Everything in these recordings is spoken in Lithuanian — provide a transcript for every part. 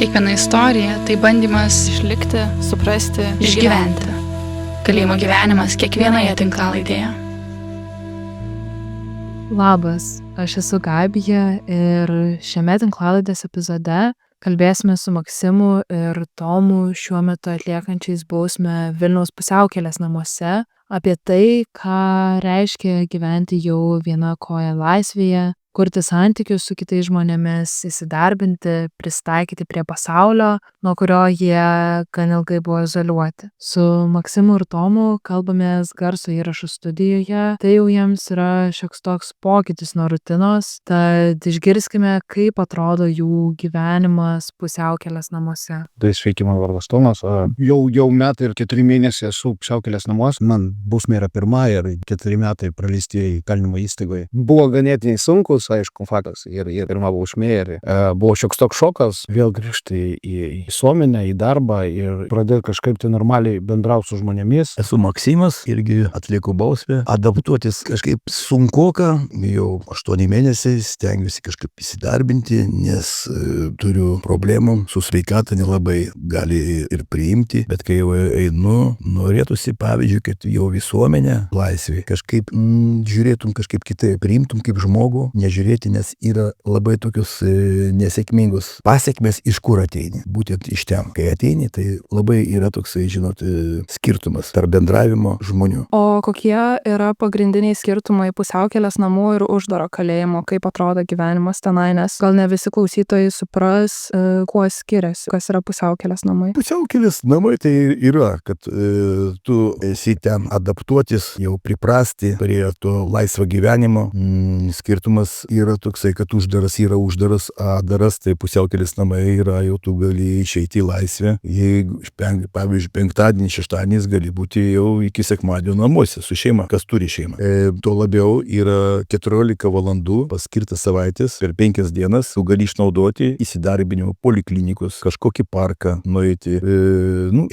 Kiekviena istorija tai bandymas Išlikti, suprasti, išgyventi. Kalėjimo gyvenimas kiekvienoje tinklalaidėje. Labas, aš esu Gabija ir šiame tinklalaidės epizode kalbėsime su Maksimu ir Tomu šiuo metu atliekančiais bausmę Vilniaus pusiaukelės namuose apie tai, ką reiškia gyventi jau viena koja laisvėje, kurti santykius su kitais žmonėmis, įsidarbinti, prisitaikyti prie pasaulio, nuo kurio jie gan ilgai buvo izoliuoti. Su Maksimu ir Tomu kalbamės garso įrašų studijoje, tai jau jiems yra šioks toks pokytis nuo rutinos, tad išgirskime, kaip atrodo jų gyvenimas pusiaukelės namuose. Tai sveiki, mano vardas Tomas. Jau metai ir 4 mėnesiai esu pusiaukelės namuose. Man bausmė yra pirma ir 4 metai praleisti įkalinimo įstaigoje. Buvo ganėtinai sunkus, aišku, faktas. Ir pirma bausmė ir buvo šioks toks šokas vėl grįžti į visuomenę, į darbą ir pradėti kažkaip tai normaliai bendrauti su žmonėmis. Esu Maksimas, irgi atlieku bausmę. Adaptuotis kažkaip sunkoka, jau 8 mėnesiai stengiuosi kažkaip įsidarbinti, nes turiu problemų su sveikata, nelabai gali ir priimti, bet kai jau einu, norėtųsi, pavyzdžiui, kad jau visuomenė laisvė kažkaip žiūrėtum kažkaip kitai, priimtum kaip žmogų, nežiūrėti, nes yra labai tokius nesėkmingus pasiekmes, iš kur ateini. Būtent iš ten. Kai ateini, tai labai yra toksai, žinot, skirtumas tarp bendravimo žmonių. O kokie yra pagrindiniai skirtumai pusiaukelės namų ir uždaro kalėjimo, kaip atrodo gyvenimas tenai, nes gal ne visi klausytojai supras, kuo skiriasi, kas yra pusiaukelės namai. Pusiaukelės namai tai yra, kad tu esi ten adaptuotis, jau priprasti prie to laisvo gyvenimo. Skirtumas yra toksai, kad uždaras yra uždaras, a daras tai pusiaukelės namai yra, jau tu gali išeiti į laisvę. Jeigu, pavyzdžiui, penktadienį, šeštadienį gali būti jau iki sekmadienio namuose su šeima, kas turi šeimą. Tuo labiau yra 14 valandų paskirtas savaitės, per 5 dienas tu gali išnaudoti įsidarbinimo poliklinikus, kažkokį parką nueiti,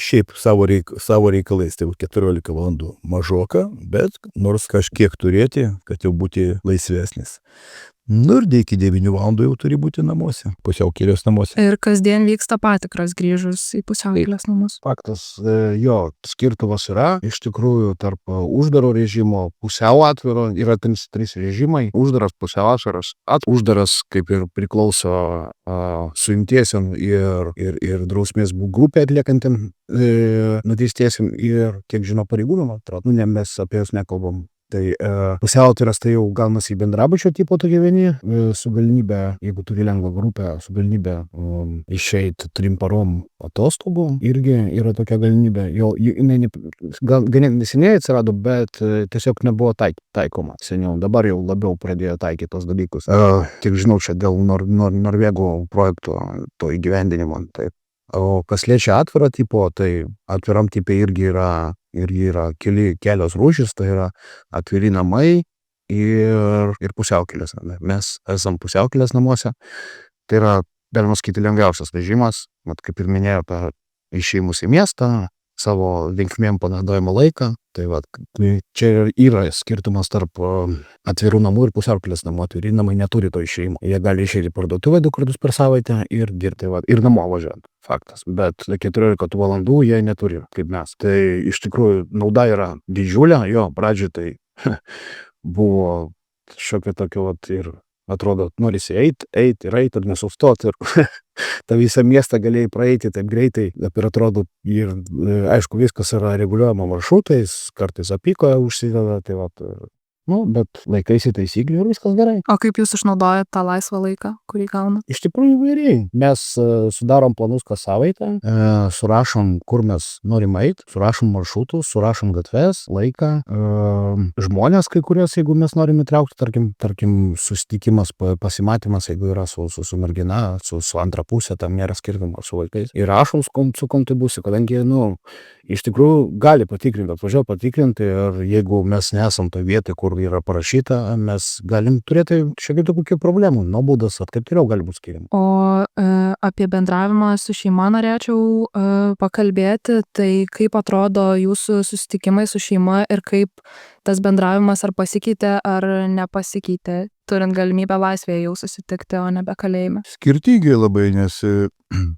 šiaip savo reikalais, tai 14 valandų mažoka, bet nors kažkiek turėti, kad jau būti laisvesnis. Ir iki 9 valandų jau turi būti namuose, pusiaukelės namuose. Ir kasdien vyksta patikros grįžus į pusiaukelės namus. Faktas, jo, skirtumas yra, iš tikrųjų, tarp uždaro režimo, pusiau atviro, yra 3 režimai, uždaras, pusiau atviras. Uždaras, kaip ir priklauso suimtiesiam ir drausmės grupė atliekantiem nuteistiesiam ir, kiek žino, pareigūnam, atrodo, mes apie jas nekalbam. Tai pusiau atviras tai jau gaunasi į bendrabučio tipo tu gyveni, su galimybė, jeigu turi lengvą grupę, su galimybė išeiti 3 parom atostogų, irgi yra tokia galimybė. Jinai gal ganėtinai neseniai atsirado, bet tiesiog nebuvo taikoma seniau. Dabar jau labiau pradėjo taikyti tos dalykus. Tik žinau, čia dėl Norvegų projekto to įgyvendinimo. Taip. O kas liečia atvirą tipo, tai atviram tipė irgi yra kelios rūšys, tai yra atviri namai ir pusiaukelės. Mes esam pusiaukelės namuose. Tai yra, galima sakyti, lengviausias režimas, kaip ir minėjau, apie išėjimus į miestą, savo linkmėm panaudojimo laiką. Tai čia yra skirtumas tarp atvirų namų ir pusiaukelės namų. Atviri namai neturi to išėjimo. Jie gali išeiti į parduotuvę 2 kartus per savaitę ir dirbti, ir namo važiuoti. Faktas. Bet 14 valandų jie neturi, kaip mes. Tai iš tikrųjų nauda yra didžiulė. Jo, pradžioj tai buvo šiokia tokia ir atrodo, norisi eiti ir nesustoti. Ir tą visą miestą galėjai praeiti taip greitai. Ir atrodo, ir aišku, viskas yra reguliuojama maršrutais, kartais apykoje užsideda. Tai bet laikaisi taisyklių ir viskas gerai. O kaip jūs išnaudojat tą laisvą laiką, kurį gaunat? Iš tikrųjų įvairiai. Mes sudarom planus kas savaitę, surašom, kur mes norim eiti, surašom maršrutus, surašom gatves, laiką, žmonės kai kurios, jeigu mes norim įtraukti, tarkim susitikimas, pasimatymas, jeigu yra su mergina, su antra pusė, tam nėra skirtumo su vaikais. Ir rašom, su kom tai būsi, kadangi, iš tikrųjų gali patikrinti, atvažiuoja patikrinti ir jeigu mes nesam to vietoj, kur yra parašyta, mes galim turėti šiek tiek tokių problemų, nuobaudas, kaip toliau gali būti skiriama. O apie bendravimą su šeima norėčiau pakalbėti, tai kaip atrodo jūsų susitikimai su šeima ir kaip tas bendravimas ar pasikeitė, ar nepasikeitė, turint galimybę laisvėje jau susitikti, o nebe kalėjime? Skirtingai labai, nes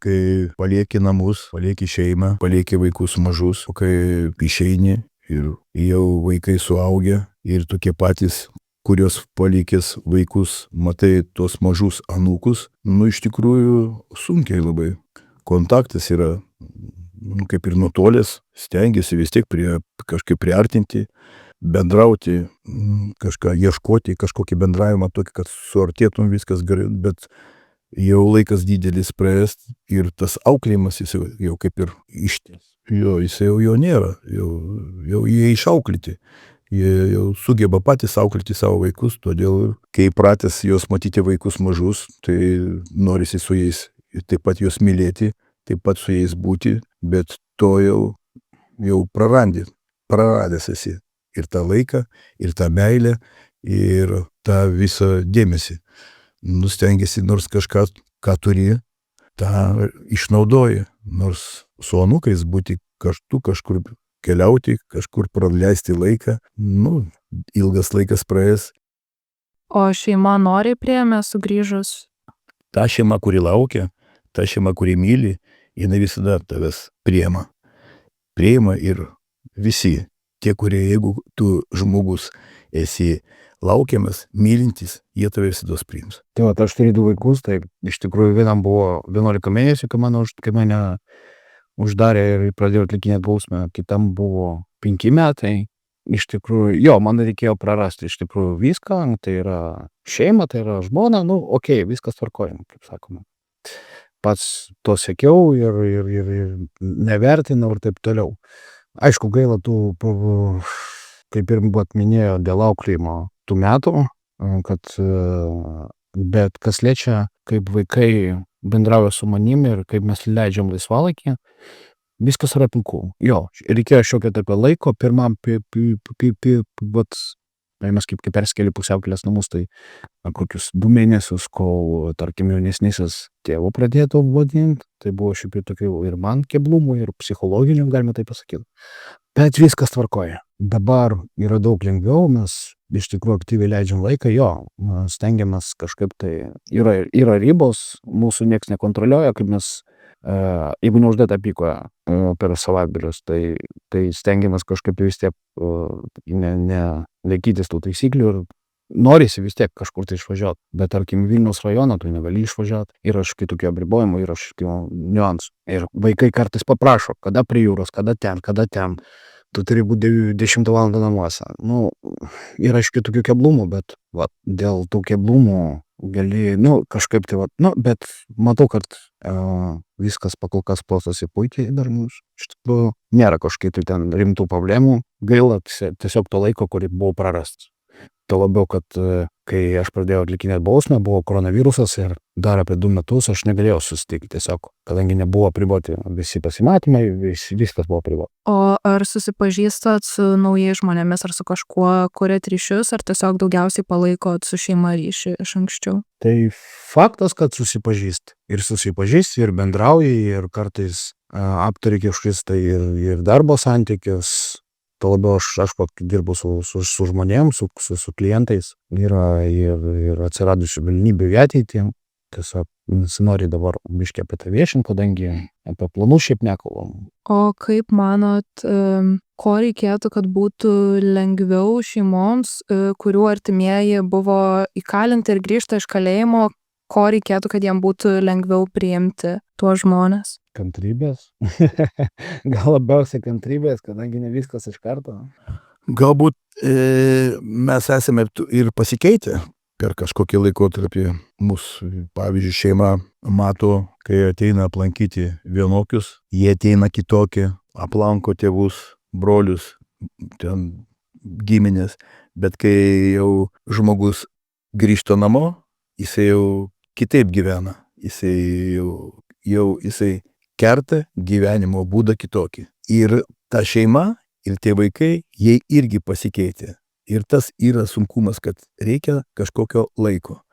kai palieki namus, palieki šeimą, palieki vaikus mažus, o kai išeini ir jau vaikai suaugę ir tokie patys, kurios palikęs vaikus, matai tuos mažus anūkus, iš tikrųjų sunkiai labai. Kontaktas yra kaip ir nutolęs, stengiasi vis tiek kažkaip priartinti, bendrauti, kažką ieškoti, kažkokį bendravimą tokį, kad suartėtum viskas gerai, bet jau laikas didelis praėjęs ir tas auklėjimas jis jau kaip ir išties. Jis jau nėra, jau jie išauklyti. Jie jau sugeba patys auklėti savo vaikus, todėl kai pratęs juos matyti vaikus mažus, tai norisi su jais taip pat juos mylėti, taip pat su jais būti, bet to jau praradęs esi. Ir tą laiką, ir tą meilę, ir tą visą dėmesį. Stengiasi nors kažką, ką turi, tą išnaudoji. Nors su anūkais būti kartu, kažkur keliauti, kažkur praleisti laiką. Ilgas laikas praėjęs. O šeima noriai priėmė sugrįžus? Ta šeima, kuri laukia, ta šeima, kuri myli, jinai visada tavęs priima. Priima ir visi. Tie, kurie, jeigu tu žmogus esi laukiamas, mylintis, jie tave visados priims. Tai aš turiu 2 vaikus, tai iš tikrųjų vienam buvo 11 mėnesių, kai mane uždarė ir pradėjo atlikinėti bausmę, kitam buvo 5 metai. Iš tikrųjų, man reikėjo prarasti iš tikrųjų viską, tai yra šeima, tai yra žmona, viskas tvarkojama, kaip sakoma. Pats to sekiau ir nevertinau ir taip toliau. Aišku, gaila tų, kaip ir minėjo, dėl auklėjimo tų metų, bet kas liečia, kaip vaikai bendrauja su manimi ir kaip mes leidžiam laisvalaikį, viskas yra puiku. Reikėjo šiokio tokio laiko, pirmam, mes kaip perskėlė pusiaukelės namus, tai kokius 2 mėnesius, kol, tarkim, jaunesnysis tėvo pradėtų vadinti, tai buvo šiaip tokių ir man keblumų, ir psichologinių, galima tai pasakyti. Bet viskas tvarkoja. Dabar yra daug lengviau, mes iš tikrųjų aktyviai leidžiam laiką, stengiamės kažkaip tai, yra ribos, mūsų nieks nekontroliuoja, kaip mes, jeigu neuždėta pyko per savaitgalius, tai stengiamės kažkaip vis tiek laikytis tų taisyklių ir norisi vis tiek kažkur tai išvažiuoti. Bet tarkim Vilniaus rajoną tu negali išvažiuoti, yra kitokių apribojimų, yra niuansų. Ir vaikai kartais paprašo, kada prie jūros, kada ten. Tu turi būti 10 valandą namuose. Yra kitokių keblumų, bet dėl tų keblumų gali, kažkaip tai, bet matau, kad viskas pakol kas klostosi puikiai dar mums. Iš tikrųjų, nėra kažkokių ten rimtų problemų. Gaila tiesiog to laiko, kurį buvo prarastas. Tuo labiau, kad kai aš pradėjau atlikinėti bausmę, buvo koronavirusas ir dar apie 2 metus aš negalėjau susitikti tiesiog, kadangi nebuvo apriboti visi pasimatymai, viskas buvo apriboti. O ar susipažįstat su naujais žmonėmis, ar su kažkuo kuriat ryšius, ar tiesiog daugiausiai palaikot su šeima ryšį iš anksčiau? Tai faktas, kad susipažįsti ir bendrauji ir kartais aptari kažkokius tai ir darbo santykius. Tuo labiau aš dirbu su žmonėms, su klientais. Yra ir atsiradusių galimybių į ateitį. Tiesiog nori dabar biškį apie tai viešinti, kadangi apie planus šiaip nekalbam. O kaip manot, ko reikėtų, kad būtų lengviau šeimoms, kurių artimieji buvo įkalinti ir grįžta iš kalėjimo, ko reikėtų, kad jiem būtų lengviau priimti tuos žmones? Kantrybės. Gal labiausiai kantrybės, kadangi ne viskas iš karto. Galbūt mes esame ir pasikeitę per kažkokį laikotarpį. Mūsų, pavyzdžiui, šeima mato, kai ateina aplankyti vienokius, jie ateina kitokie, aplanko tėvus, brolius, ten giminės, bet kai jau žmogus grįžta namo, jisai jau kitaip gyvena, jisai kerta gyvenimo būdą kitokį. Ir ta šeima, ir tie vaikai, jie irgi pasikeitė. Ir tas yra sunkumas, kad reikia kažkokio laiko.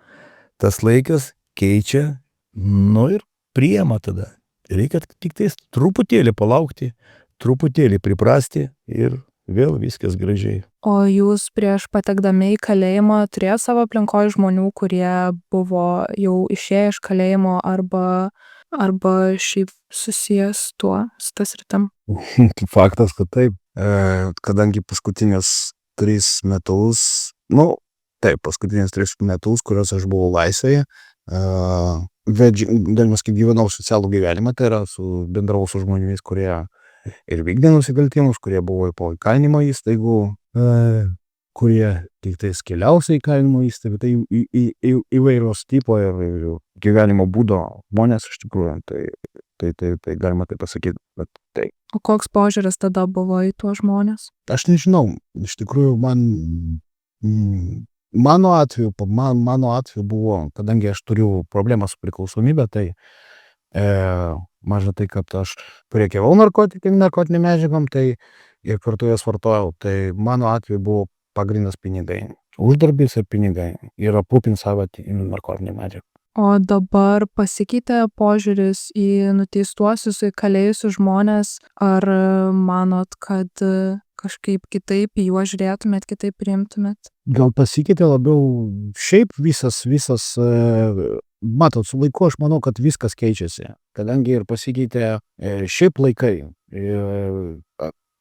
Tas laikas keičia, ir priima tada. Reikia tik tais truputėlį palaukti, truputėlį priprasti ir vėl viskas gražiai. O jūs prieš patekdami į kalėjimą turėjote savo aplinkoje žmonių, kurie buvo jau išėję iš kalėjimo arba arba šiaip susijęs tuo, su tas rytam? Faktas, kad taip. Kadangi paskutinius 3 metus, paskutinius 3 metus, kuriuos aš buvau laisvėje, galima sakyti, gyvenau socialų gyvenimą, tai yra bendravau su žmonėmis, kurie ir vykdė nusikaltimus, kurie buvo po įkalinimo įstaigų, kurie tik tais keliausia įkalinimo įstaigų, tai įvairios tipo ir gyvenimo būdo žmonės iš tikrųjų, tai galima tai pasakyti, bet tai. O koks požiūris tada buvo į tuos žmonės? Aš nežinau, iš tikrųjų mano atveju buvo, kadangi aš turiu problemą su priklausomybė, tai maža tai, kad aš prekiavau narkotinėm medžiagom, tai ir kartu jas vartojau, tai mano atveju buvo pagrindas pinigai, uždarbis ir pinigai ir aprūpint save narkotinėm medžiagom. O dabar pasikeitė požiūris į nuteistuosius, į kalėjusius žmonės, ar manot, kad kažkaip kitaip į juos žiūrėtumėt, kitaip priimtumėt? Gal pasikeitė labiau šiaip visas, matot, su laiku aš manau, kad viskas keičiasi, kadangi ir pasikeitė šiaip laikai.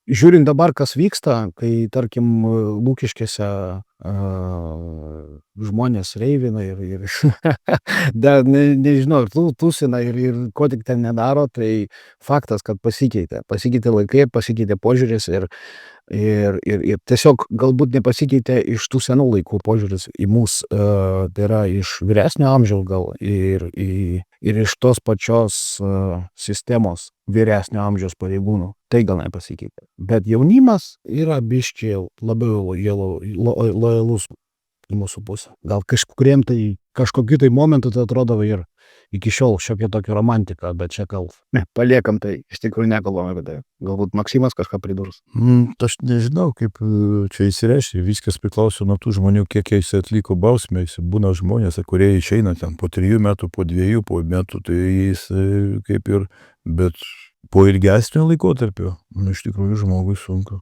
Žiūrint dabar, kas vyksta, kai, tarkim, Lukiškėse žmonės reivina ir nežinau, tūsina ir ko tik ten nedaro, tai faktas, kad pasikeitė laikai, pasikeitė požiūris ir tiesiog galbūt nepasikeitė iš tų senų laikų požiūris į mus, tai yra iš vyresnio amžiaus gal ir iš tos pačios sistemos vyresnio amžiaus pareigūnų. Tai gal nepasikeitė. Bet jaunimas yra biškiai labiau lojalus į mūsų pusę. Gal kažkokiu tai momentu tai atrodo ir iki šiol šiokia tokia romantika, bet čia gal paliekam tai, iš tikrųjų nekalbam apie tai. Galbūt Maksimas kažką pridurs. Aš nežinau, kaip čia įsireiškia, viskas priklauso nuo tų žmonių, kiek jis atliko bausmę, būna žmonės, kurie išeina ten po 3 metų, po 2, po metų, tai jis kaip ir, bet po ilgesnio laikotarpio, iš tikrųjų žmogui sunku.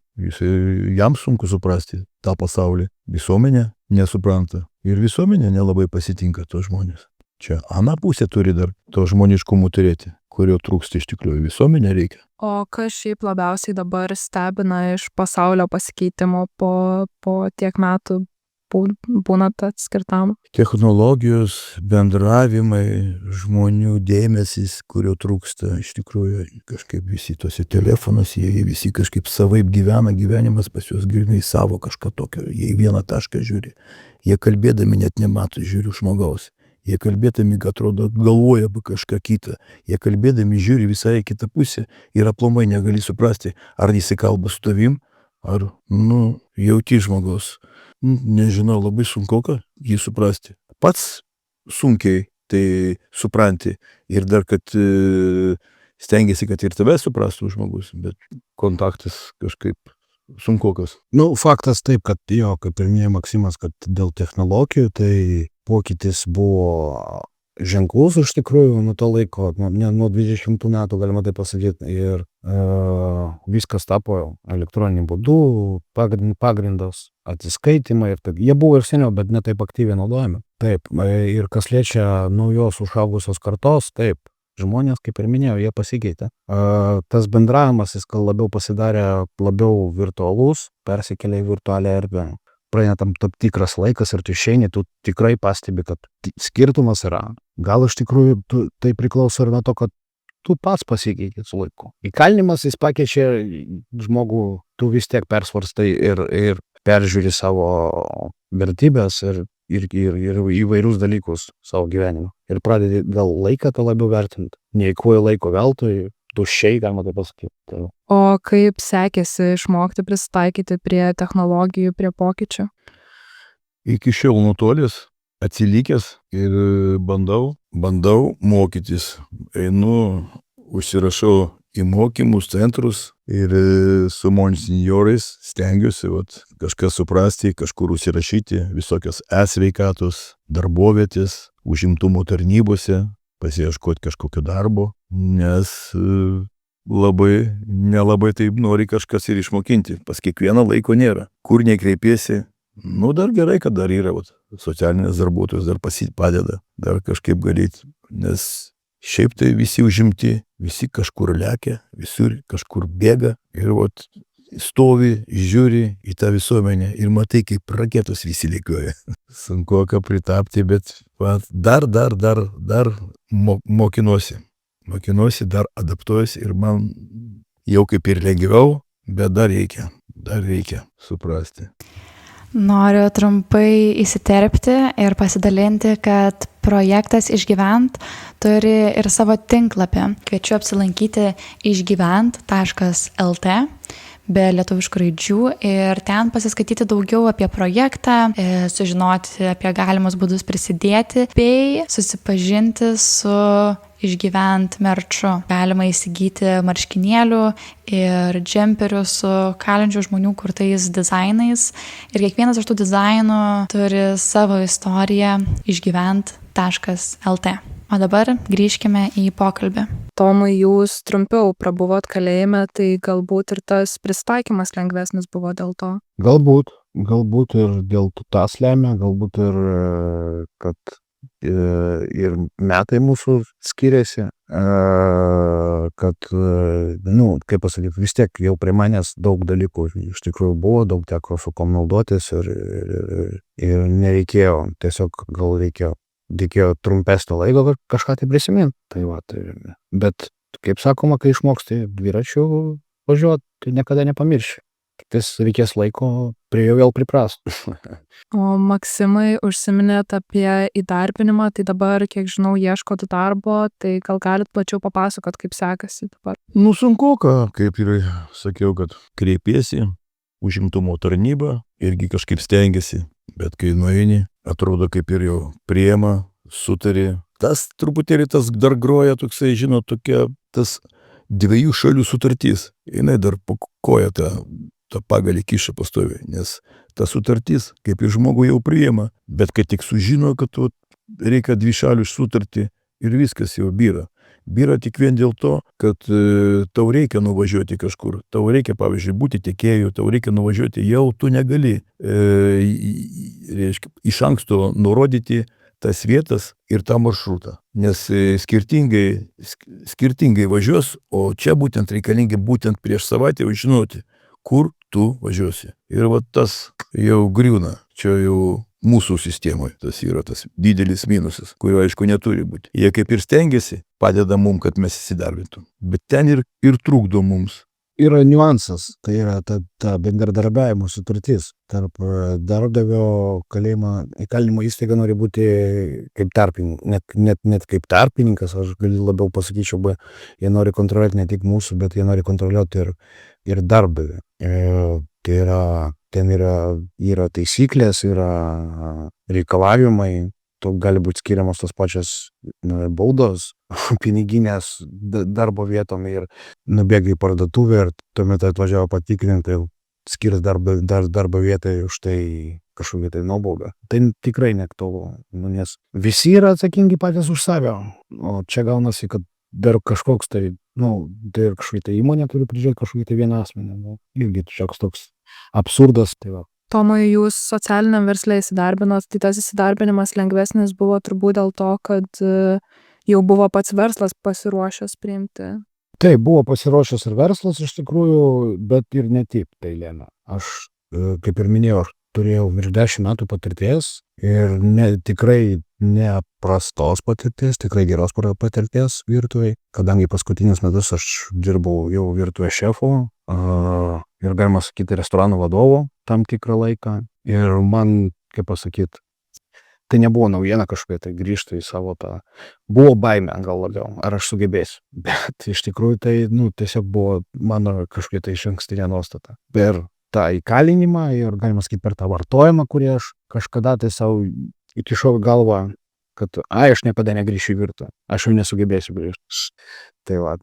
Jam sunku suprasti tą pasaulį. Visuomenė nesupranta. Ir visuomenė nelabai pasitinka tos žmonės. Čia ana pusė turi dar to žmoniškumų turėti, kurio trūksta iš tikrųjų. Visuomenė reikia. O kas šiaip labiausiai dabar stebina iš pasaulio pasikeitimo po tiek metų būnat atskirtam? Technologijos, bendravimai, žmonių dėmesys, kurio trūksta iš tikrųjų. Kažkaip visi tose telefonuose, jie visi kažkaip savaip gyvena, gyvenimas pas juos grynai savo kažką tokio. Jie į vieną tašką žiūri. Jie kalbėdami net nemato žiūrių žmogaus. Jie kalbėdami, atrodo, galvoja apie kažką kitą. Jie kalbėdami žiūri visai kitą pusę ir aplamai negali suprasti, ar jis kalba su tavim, ar, jauti žmogaus. Nežinau, labai sunku jį suprasti. Pats sunkiai tai supranti ir dar, kad stengiasi, kad ir tave suprastų žmogus, bet kontaktas kažkaip sunkokas. Faktas taip, kad kaip ir minėjo Maksimas, kad dėl technologijų tai pokytis buvo ženklus iš tikrųjų nuo to laiko, nuo 20 metų galima tai pasakyti, ir viskas tapo elektroniniu būdu, pagrindas, atsiskaitimai, ir taip. Jie buvo ir seniau, bet ne taip aktyviai naudojami. Taip, ir kas liečia naujos užaugusios kartos, taip, žmonės, kaip ir minėjau, jie pasikeitė. Tas bendravimas, jis labiau pasidarė labiau virtualus, persikėlė į virtualią erdvę. Praeina tam tikras laikas ir tu išeini, tu tikrai pastebi, kad skirtumas yra. Gal iš tikrųjų tai priklauso ir nuo to, kad tu pats pasikeiti su laiku. Įkalinimas jis pakeičia žmogų, tu vis tiek persvarstai ir peržiūri savo vertybės ir įvairius dalykus savo gyvenime. Ir pradedi gal laiką tą labiau vertinti. Neįkuoji laiko veltui, tuščiai, galima tai pasakyti. O kaip sekėsi išmokti prisitaikyti prie technologijų, prie pokyčių? Iki šiol nutolęs, atsilikęs ir bandau mokytis. Einu, užsirašau į mokymus centrus ir su monsinjorais stengiuosi kažką suprasti, kažkur užsirašyti, visokios e-sveikatos, darbovietės, užimtumo tarnybose, pasiieškoti kažkokio darbo, nes nelabai taip nori kažkas ir išmokinti. Pas kiekvieną laiko nėra. Kur nekreipiesi, dar gerai, kad dar yra socialinės darbuotojos, dar padeda, dar kažkaip galėti, nes Šiaip tai visi užimti, visi kažkur lekia, visur kažkur bėga ir vat stovi, žiūri į tą visuomenę ir matai, kaip raketos visi lėkioja. Sunku ką pritapti, bet vat, dar mokinuosi. Mokinuosi, dar adaptuojuosi ir man jau kaip ir lengviau, bet dar reikia suprasti. Noriu trumpai įsiterpti ir pasidalinti, kad projektas Išgyvent turi ir savo tinklapį. Kviečiu apsilankyti išgyvent.lt be lietuviškų raidžių ir ten pasiskaityti daugiau apie projektą, sužinoti apie galimus būdus prisidėti bei susipažinti su Išgyvent merču. Galima įsigyti marškinėlių ir džemperių su kalinčių žmonių kurtais dizainais ir kiekvienas iš tų dizainų turi savo istoriją išgyvent.lt. O dabar grįžkime į pokalbį. Tomai, jūs trumpiau prabuvot kalėjime, tai galbūt ir tas pristaikymas lengvesnis buvo dėl to. Galbūt ir dėl to tas lemia, galbūt ir kad ir metai mūsų skiriasi, kad, kaip pasakyti, vis tiek jau prie manęs daug dalykų iš tikrųjų buvo, daug teko su kom naudotis ir nereikėjo, tiesiog gal reikėjo trumpesnio laiko kažką tai prisiminti. Bet, kaip sakoma, kai išmoksti dviračių važiuoti, tai niekada nepamirši. Tiktais reikės laiko prie jo vėl priprast. O Maksimai, užsiminėt apie įdarbinimą, tai dabar, kiek žinau, ieškot darbo, tai gal galit plačiau papasakot, kaip sekasi dabar? Sunku, kaip ir sakiau, kad kreipiesi, užimtumo tarnybą, irgi kažkaip stengiasi, bet kai nueini, atrodo kaip ir jau priema, sutari. Tas truputėlį tas dar groja toksai, tokia tas dviejų šalių sutartis. Jinai dar po koją tą pagalį kiša pastoviai, nes ta sutartis kaip ir žmogų jau priima, bet kai tik sužino, kad reikia dvi šalių sutartį ir viskas jau byra. Byra tik vien dėl to, kad tau reikia nuvažiuoti kažkur, tau reikia, pavyzdžiui, būti tiekėjų, tau reikia nuvažiuoti, jau tu negali iš anksto nurodyti tas vietas ir tą maršrutą, nes skirtingai važiuos, o čia būtent reikalingi būtent prieš savaitę žinoti, kur tu važiuosi. Ir tas jau griūna, čia jau mūsų sistemoje, tas yra tas didelis minusas, kurio aišku neturi būti. Jie kaip ir stengiasi, padeda mums, kad mes įsidarbintum, bet ten ir trukdo mums. Yra niuansas, tai yra ta bendradarbiavimo sutartis tarp darbdavio įkalinimo įstaiga nori būti kaip tarpininkas, net kaip tarpininkas, aš galiu labiau pasakyčiau, jie nori kontroliuoti ne tik mūsų, bet jie nori kontroliuoti ir darbdavį. Tai ten yra taisyklės, yra reikalavimai, gali būti skiriamos tos pačios baudos, piniginės darbo vietom ir nubėga į parduotuvę ir tuomet atvažiavo patikrinti, skirs darbo vietai už tai kažkokią tai nuobaudą. Tai tikrai neaktualu, nes visi yra atsakingi patys už save, o čia gaunasi, kad dar kažkoks tai, tai ir kažkokia tai įmonė turi prižiūrėti kažkokį tai vieną asmenį. Irgi toks absurdas. Tai va. Tomai, jūs socialiniam versle įsidarbinot, tai tas įsidarbinimas lengvesnis buvo turbūt dėl to, kad jau buvo pats verslas pasiruošęs priimti. Taip, buvo pasiruošęs ir verslas iš tikrųjų, bet ir ne taip tai lėmė. Aš, kaip ir minėjau, turėjau virš 10 metų patirties ir tikrai neprastos patirties, tikrai geros patirties virtuvėj, kadangi paskutinius metus aš dirbau jau virtuvės šefu ir galima sakyti restoranų vadovu tam tikrą laiką. Ir man, kaip pasakyti, tai nebuvo naujiena kažkokia, tai grįžti į savo buvo baimė gal labiau, ar aš sugebėsiu. Bet iš tikrųjų tai, tiesiog buvo mano kažkokia tai išankstinė nuostata. Per tą įkalinimą ir, galima sakyti, per tą vartojimą, kurį aš kažkada tai savo įkišau į galvą, kad aš niekada negrįšiu į virtuvę, aš jau nesugebėsiu grįžti. Tai va,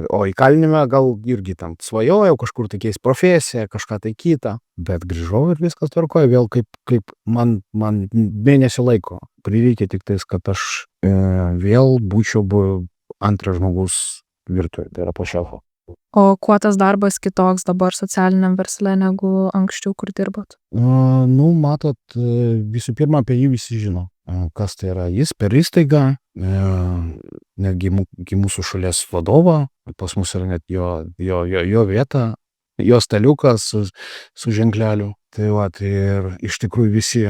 o įkalinime gal irgi tam svajojau kažkur tai keist profesiją, kažką tai kitą, bet grįžau ir viskas tvarkoja, vėl kaip man mėnesio laiko prireikė tik tais, kad aš vėl būčiau antras žmogus virtuvėje, tai yra po šefo. O kuo tas darbas kitoks dabar socialiniam versle negu anksčiau, kur dirbot? Matot, visų pirma, apie jį visi žino. kas tai yra. Jis per įstaigą, netgi iki mūsų šalies vadovo, pas mus yra net jo vieta, jo staliukas su ženkleliu. Tai ir iš tikrųjų visi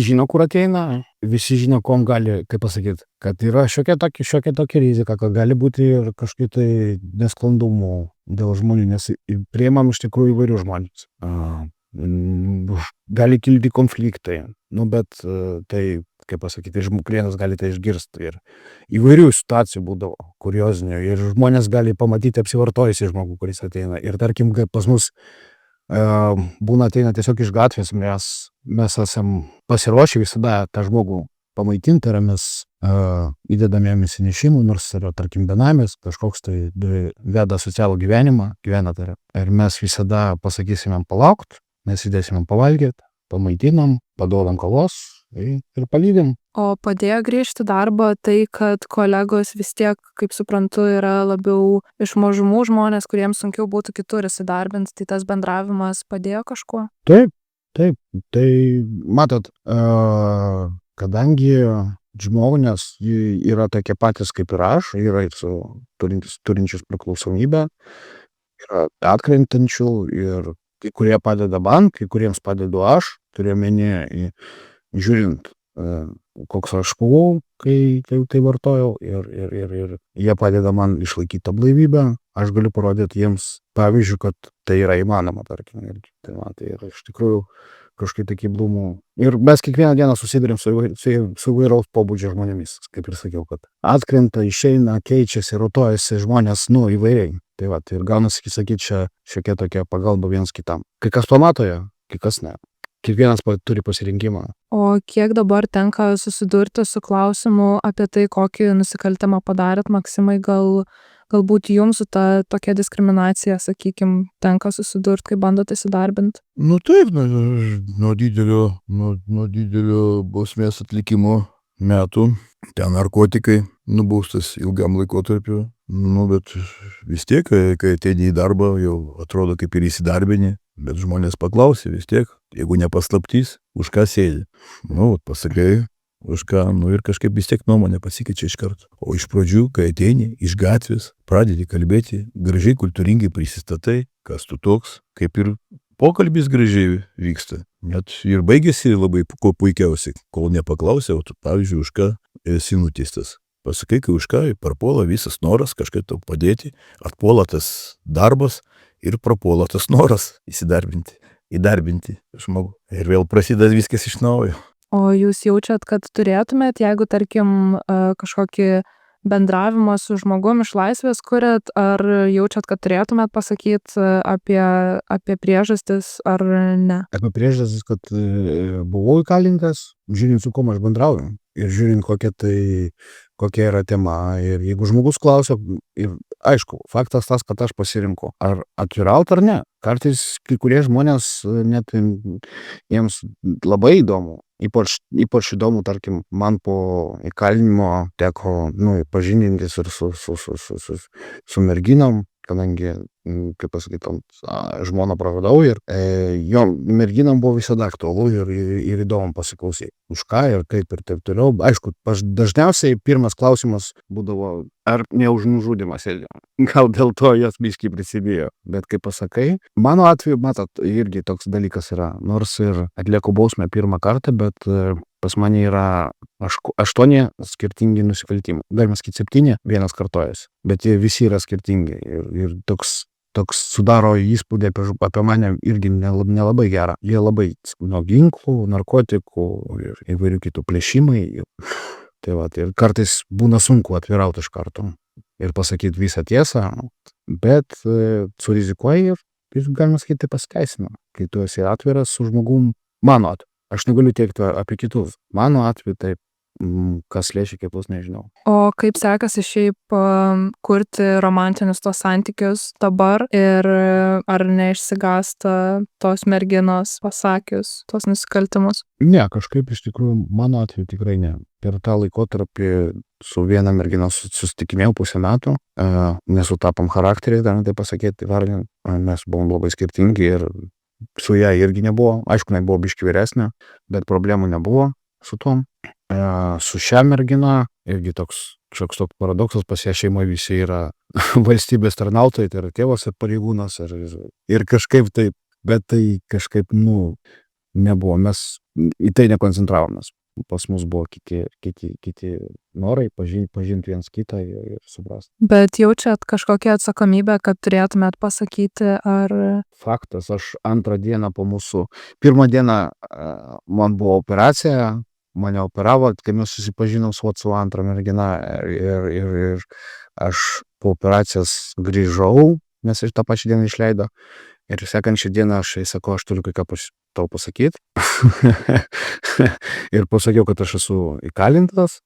žino, kur ateina, visi žino, kom gali, kaip pasakyti, kad yra šiokia tokia rizika, kad gali būti ir kažkokių tai nesklandumų dėl žmonių, nes priimam iš tikrųjų įvairių žmonės. Gali kilti konfliktai, bet tai, kaip pasakyti, klientas gali tai išgirsti ir įvairių situacijų būdavo, kuriozinių, ir žmonės gali pamatyti apsivartojusį žmogų, kuris ateina. Ir tarkim, kaip pas mus būna ateina tiesiog iš gatvės, mes esam pasiruošę visada tą žmogų pamaitinti, ir mes įdedam jam įsinešimų, nors yra, tarkim, benamis, kažkoks tai veda socialų gyvenimą, ir mes visada pasakysim jam palaukt, mes įdėsim jam pavalgyti, pamaitinam, paduodam kavos ir palydim. O padėjo grįžti darbą tai, kad kolegos vis tiek, kaip suprantu, yra labiau iš mažumų žmonės, kuriems sunkiau būtų kitur įsidarbinti, tai tas bendravimas padėjo kažkuo? Taip. Tai matot, kadangi žmonės yra tokie patys kaip ir aš, yra ir turinčius priklausomybę, yra atkrentančių, ir kai kurie padeda man, kai kuriems padedu aš, turiu omeny, žiūrint, koks aš buvau, kai tai vartojau, ir jie padeda man išlaikyti tą blaivybę, aš galiu parodyti jiems pavyzdžių, kad tai yra įmanoma, tarkim. Tai yra iš tikrųjų kažkaip tai keblumų. Ir mes kiekvieną dieną susidurėm su įvairaus pobūdžio žmonėmis, kaip ir sakiau, kad atkrenta, išeina, keičiasi, rotuojasi žmonės, įvairiai. Tai ir gaunasi, sakyti, čia šiokia tokia pagalba vienas kitam. Kai kas pamato ją, kai kas ne. Kiekvienas turi pasirinkimą. O kiek dabar tenka susidurti su klausimu apie tai, kokį nusikaltimą padarėt, Maksimai, galbūt jums su ta tokia diskriminacija, sakykim, tenka susidurti, kai bandot įsidarbinti? Taip, nuo didelio bausmės atlikimo metų, ten narkotikai, nubaustas ilgam laikotarpiu, bet vis tiek, kai ateini į darbą, jau atrodo kaip ir įsidarbini, bet žmonės paklausė vis tiek, jeigu nepaslaptys, už ką sėdi. Pasakai, už ką, ir kažkaip vis tiek nuomonė pasikeičia iš karto. O iš pradžių, kai ateini iš gatvės, pradedi kalbėti, gražiai, kultūringai prisistatai, kas tu toks, kaip ir pokalbis gražiai vyksta. Net ir baigėsi labai puikiausiai, kol nepaklausė, o tu, pavyzdžiui, už ką esi nuteistas. Pasakai, kai už ką prapuola visas noras kažkaip tau padėti, atpuola tas darbas ir prapuola tas noras įdarbinti žmogų. Ir vėl prasideda viskas iš naujo. O jūs jaučiat, kad turėtumėt, jeigu, tarkim, kažkokį bendravimą su žmogum iš laisvės kuriat, ar jaučiat, kad turėtumėt pasakyti apie priežastis ar ne? Apie priežastis, kad buvau įkalintas, žiūrint, su kom aš bendrauju. Ir žiūrint, kokia yra tema. Ir jeigu žmogus klausia, ir aišku, faktas tas, kad aš pasirinkau, ar atviraut ar ne. Kartais kai kurie žmonės, net jiems labai įdomu. Ypač įdomu, tarkim, man po įkalinimo teko pažindintis ir su merginom, kadangi, kaip pasakyti, žmoną praradau, ir jo merginam buvo visada aktualu ir įdomu pasiklausyti, už ką ir kaip ir taip toliau. Aišku, dažniausiai pirmas klausimas būdavo, ar ne už nužudymą sėdėjo. Gal dėl to jos biškį prisidėjo. Bet kaip pasakai, mano atveju, matot, irgi toks dalykas yra, nors ir atlieku bausmę pirmą kartą, bet pas mane yra 8 skirtingi nusikaltimai. Galima sakyti 7, vienas kartojasi, bet jie visi yra skirtingi, ir toks sudaro įspūdį apie mane irgi nelabai gerą. Jie labai nuo ginklų, narkotikų ir įvairių kitų plėšimai. Ir kartais būna sunku atvirauti iš karto ir pasakyti visą tiesą, bet surizikuoji ir galima sakyti, pasiteisina, kai tu esi atviras su žmogum. Mano atveju. Aš negaliu teikti apie kitus. Mano atveju taip, kas liečia kitus, nežinau. O kaip sekasi šiaip kurti romantinius tos santykius dabar, ir ar neišsigąsta tos merginos pasakius tos nusikaltimus? Ne, kažkaip iš tikrųjų mano atveju tikrai ne. Per tą laikotarpį su viena mergina susitikinėjau 5 metų, nesutapom charakteriai, dar tai pasakyti, mes buvom labai skirtingi ir su ją irgi nebuvo. Aišku, jinai buvo biškį vyresnė, bet problemų nebuvo. su tom. Su šia mergina irgi toks paradoksas, pas ją šeima visi yra valstybės tarnautojai, tai yra tėvas ir pareigūnas ir kažkaip taip, bet tai kažkaip, nebuvo, mes į tai nekoncentravomės. Pas mus buvo kiti norai pažinti viens kitą ir suprasti. Bet jaučiat kažkokią atsakomybę, kad turėtumėt pasakyti, ar... Faktas, aš antrą dieną po mūsų, pirmą dieną man buvo operacija, mane operavo, kai mes susipažinom su antrą merginą ir aš po operacijos grįžau, nes iš tą pačią dieną išleido. Ir sekančią dieną aš sakau, aš turiu kai ką tau pasakyti. Ir pasakiau, kad aš esu įkalintas,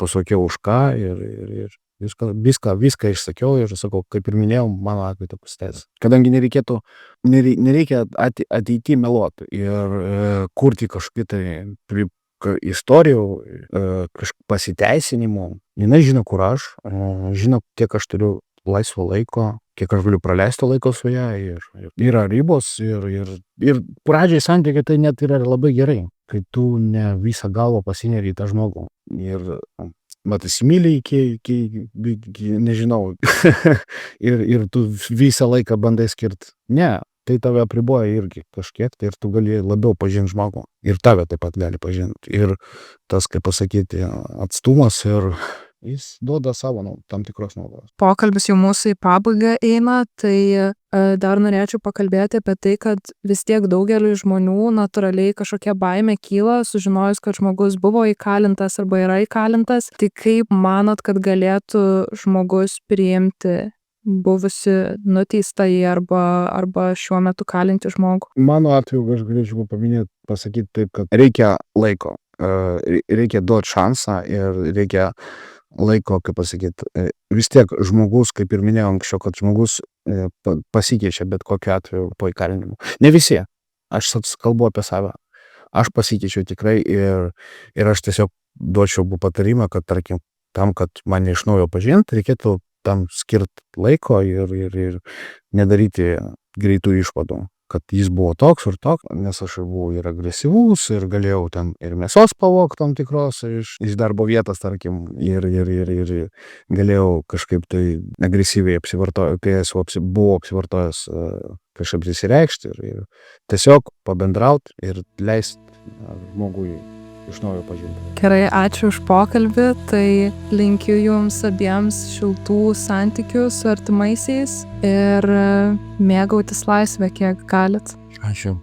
pasakiau už ką ir viską išsakiau ir sakau, kaip ir minėjau, mano atveju tai pasiteisino. Kadangi nereikia ateity meluoti ir kurti kažkokį tai istorijų, pasiteisinimų. Jinai žino, kur aš, žino, kiek aš turiu laisvo laiko, kiek aš galiu praleisti laiko su ją ir yra ribos ir pradžiai santykiai tai net yra labai gerai, kai tu ne visą galvą pasineri į tą žmogų ir įsimyli iki nežinau ir tu visą laiką bandai skirti. Ne, tai tave apriboja irgi kažkiek tai ir tu gali labiau pažinti žmogų ir tave taip pat gali pažinti ir tas, kaip pasakyti, atstumas ir jis duoda savo tam tikros naudos. Pokalbis jau mūsų į pabaigą eina, tai dar norėčiau pakalbėti apie tai, kad vis tiek daugeliui žmonių natūraliai kažkokia baimė kyla, sužinojus, kad žmogus buvo įkalintas arba yra įkalintas. Tai kaip manot, kad galėtų žmogus priimti buvusi nuteistąjį arba šiuo metu kalinti žmogų? Mano atveju aš galėčiau pasakyti taip, kad reikia laiko, reikia duoti šansą ir reikia laiko, kaip pasakyti, vis tiek žmogus, kaip ir minėjau anksčiau, kad žmogus pasikeičia bet kokiu atveju po įkalinimu. Ne visi, aš kalbu apie save. Aš pasikeičiau tikrai ir aš tiesiog duočiau patarimą, kad tarkim, tam, kad mane iš naujo pažinti, reikėtų tam skirti laiko ir nedaryti greitų išvadų, kad jis buvo toks ir toks, nes aš buvau ir agresyvus ir galėjau ten ir mėsos pavogti tam tikros iš darbo vietos, tarkim, ir galėjau kažkaip tai agresyviai kai buvau apsivartojęs kažkaip įsireikšti ir tiesiog pabendrauti ir leisti žmogui iš naujo pažinti. Gerai, ačiū už pokalbį, tai linkiu jums abiems šiltų santykių su artimaisiais ir mėgautis laisvę, kiek galit. Ačiū.